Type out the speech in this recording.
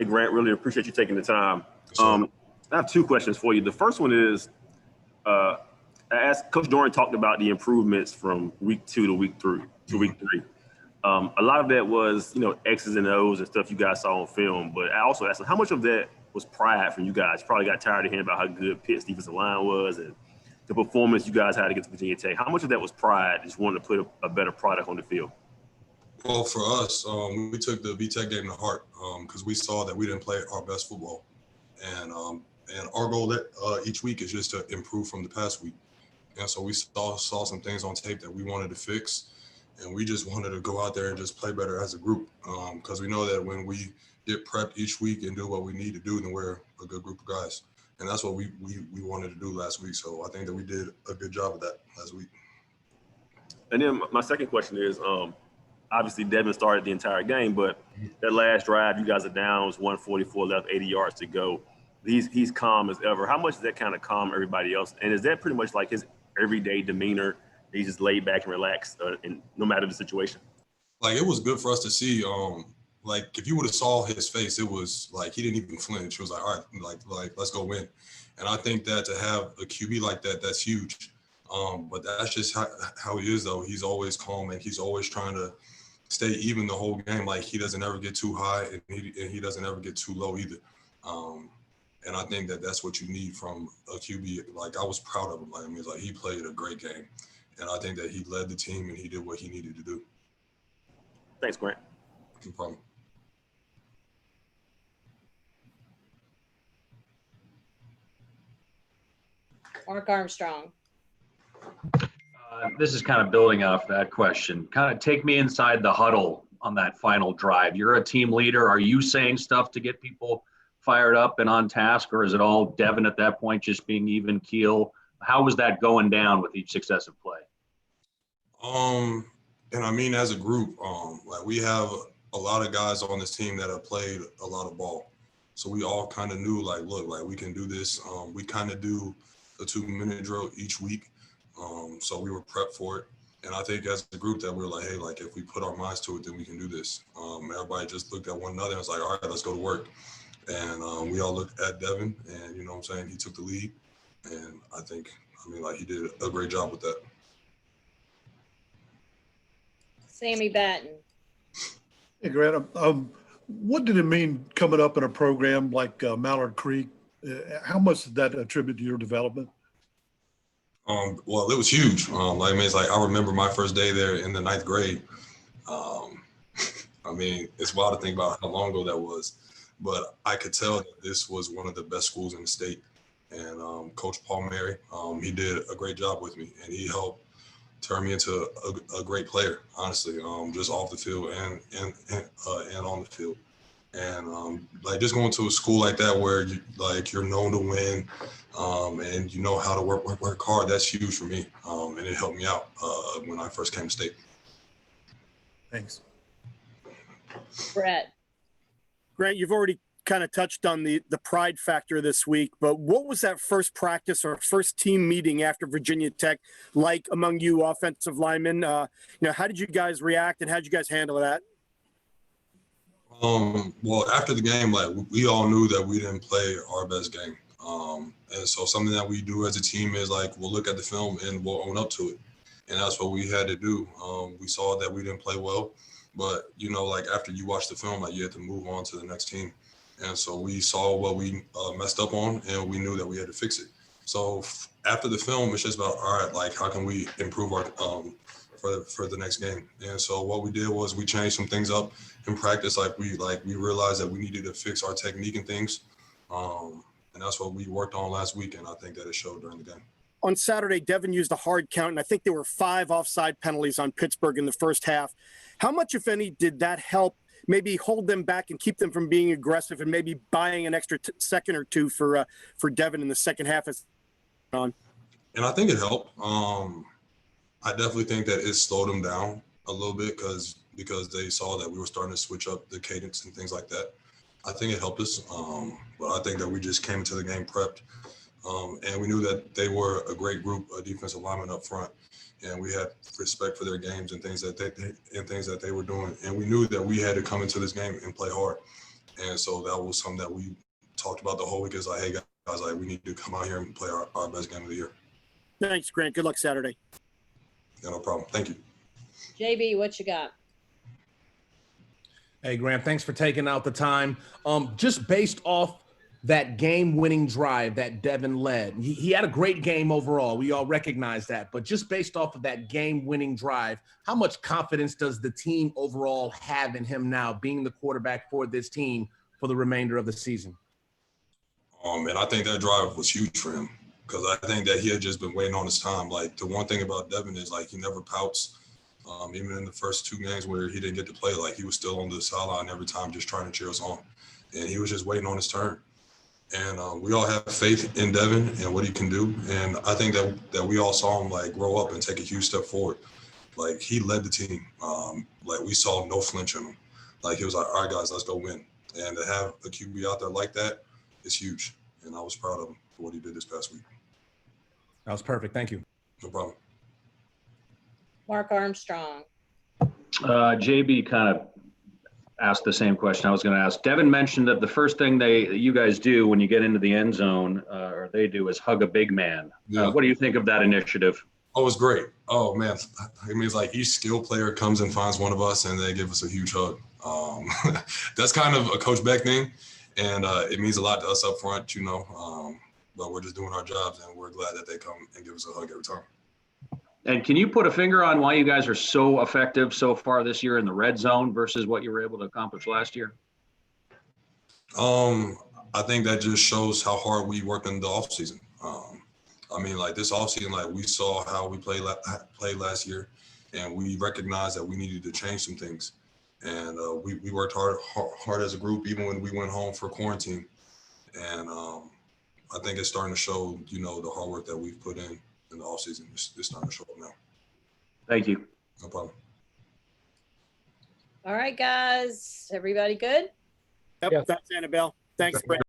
Hey, Grant, really appreciate you taking the time. I have two questions for you. The first one is, as Coach Doran talked about the improvements from week 2 to week 3 to week 3. A lot of that was, X's and O's and stuff you guys saw on film. But I also asked, how much of that was pride from you guys? You probably got tired of hearing about how good Pitt's defensive line was and the performance you guys had against Virginia Tech. How much of that was pride, just wanting to put a better product on the field? Well, for us, we took the VTech game to heart because we saw that we didn't play our best football. And our goal each week is just to improve from the past week. And so we saw some things on tape that we wanted to fix. And we just wanted to go out there and just play better as a group because we know that when we get prepped each week and do what we need to do, then we're a good group of guys. And that's what we wanted to do last week. So I think that we did a good job of that last week. And then my second question is, obviously Devin started the entire game, but that last drive, you guys are down, it was 144 left, 80 yards to go. He's calm as ever. How much does that kind of calm everybody else? And is that pretty much like his everyday demeanor? He's just laid back and relaxed, and no matter the situation. Like, it was good for us to see. Like, if you would have saw his face, it was like he didn't even flinch. He was like, all right, like let's go win. And I think that to have a QB like that, that's huge. But that's just how he is, though. He's always calm and he's always trying to stay even the whole game. Like, he doesn't ever get too high and he doesn't ever get too low either. And I think that that's what you need from a QB. Like, I was proud of him. Like, I mean, he played a great game. And I think that he led the team and he did what he needed to do. Thanks, Grant. No problem. Mark Armstrong. This is kind of building off that question. Kind of take me inside the huddle on that final drive. You're a team leader. Are you saying stuff to get people fired up and on task, or is it all Devin at that point just being even keel? How was that going down with each successive play? And I mean, as a group, like, we have a lot of guys on this team that have played a lot of ball. So we all kind of knew, like, look, like, we can do this. We kind of do a 2-minute drill each week. So we were prepped for it. And I think as a group that we were like, hey, like, if we put our minds to it, then we can do this. Everybody just looked at one another and was like, all right, let's go to work. And we all looked at Devin and, you know what I'm saying, he took the lead. And I mean, like, he did a great job with that. Sammy Batten. Hey, Grant, what did it mean coming up in a program like Mallard Creek? How much did that attribute to your development? Well, it was huge. I mean, it's like, I remember my first day there in the 9th grade. I mean, it's wild to think about how long ago that was, but I could tell that this was one of the best schools in the state. And Coach Paul Mary, he did a great job with me, and he helped turn me into a great player, honestly, just off the field and on the field. And like, just going to a school like that where you're known to win, and you know how to work hard, that's huge for me. And it helped me out when I first came to state. Thanks. Brett. Grant, you've already kind of touched on the pride factor this week, but what was that first practice or first team meeting after Virginia Tech like among you offensive linemen? How did you guys react and how did you guys handle that? Well, after the game, like, we all knew that we didn't play our best game. And so something that we do as a team is, like, we'll look at the film and we'll own up to it. And that's what we had to do. We saw that we didn't play well, but, like, after you watch the film, like, you had to move on to the next team. And so we saw what we messed up on, and we knew that we had to fix it. So after the film, it's just about, all right, like, how can we improve our for the next game? And so what we did was we changed some things up in practice. We realized that we needed to fix our technique and things. And that's what we worked on last week, and I think that it showed during the game. On Saturday, Devin used a hard count, and I think there were 5 offside penalties on Pittsburgh in the first half. How much, if any, did that help maybe hold them back and keep them from being aggressive and maybe buying an extra second or two for Devin in the second half? And I think it helped. I definitely think that it slowed them down a little bit because they saw that we were starting to switch up the cadence and things like that. I think it helped us, but I think that we just came into the game prepped, and we knew that they were a great group of defensive linemen up front, and we had respect for their games and things that they were doing, and we knew that we had to come into this game and play hard. And so that was something that we talked about the whole week. Is like, hey guys, like we need to come out here and play our best game of the year. Thanks, Grant. Good luck Saturday. Yeah, no problem. Thank you. JB, what you got? Hey, Grant, thanks for taking out the time. Just based off that game-winning drive that Devin led, he had a great game overall. We all recognize that. But just based off of that game-winning drive, how much confidence does the team overall have in him now, being the quarterback for this team for the remainder of the season? And I think that drive was huge for him because I think that he had just been waiting on his time. Like, the one thing about Devin is, like, he never pouts. Even in the first 2 games where he didn't get to play, like, he was still on the sideline every time just trying to cheer us on. And he was just waiting on his turn. And we all have faith in Devin and what he can do. And I think that we all saw him, like, grow up and take a huge step forward. Like, he led the team. Like, we saw no flinch in him. Like, he was like, all right, guys, let's go win. And to have a QB out there like that is huge. And I was proud of him for what he did this past week. That was perfect. Thank you. No problem. Mark Armstrong. JB kind of asked the same question I was going to ask. Devin mentioned that the first thing you guys do when you get into the end zone, or they do, is hug a big man. Yeah. What do you think of that initiative? Oh, it's great. Oh, man. It means, like, each skill player comes and finds one of us, and they give us a huge hug. That's kind of a Coach Beck thing, and it means a lot to us up front, you know. But we're just doing our jobs, and we're glad that they come and give us a hug every time. And can you put a finger on why you guys are so effective so far this year in the red zone versus what you were able to accomplish last year? I think that just shows how hard we worked in the offseason. I mean, like, this offseason, like, we saw how we played last year, and we recognized that we needed to change some things. And we worked hard as a group, even when we went home for quarantine. And I think it's starting to show, you know, the hard work that we've put in the offseason. It's starting to show up now. Thank you. No problem. All right, guys. Everybody good? Yep. Thanks, Annabelle. Thanks, Grant.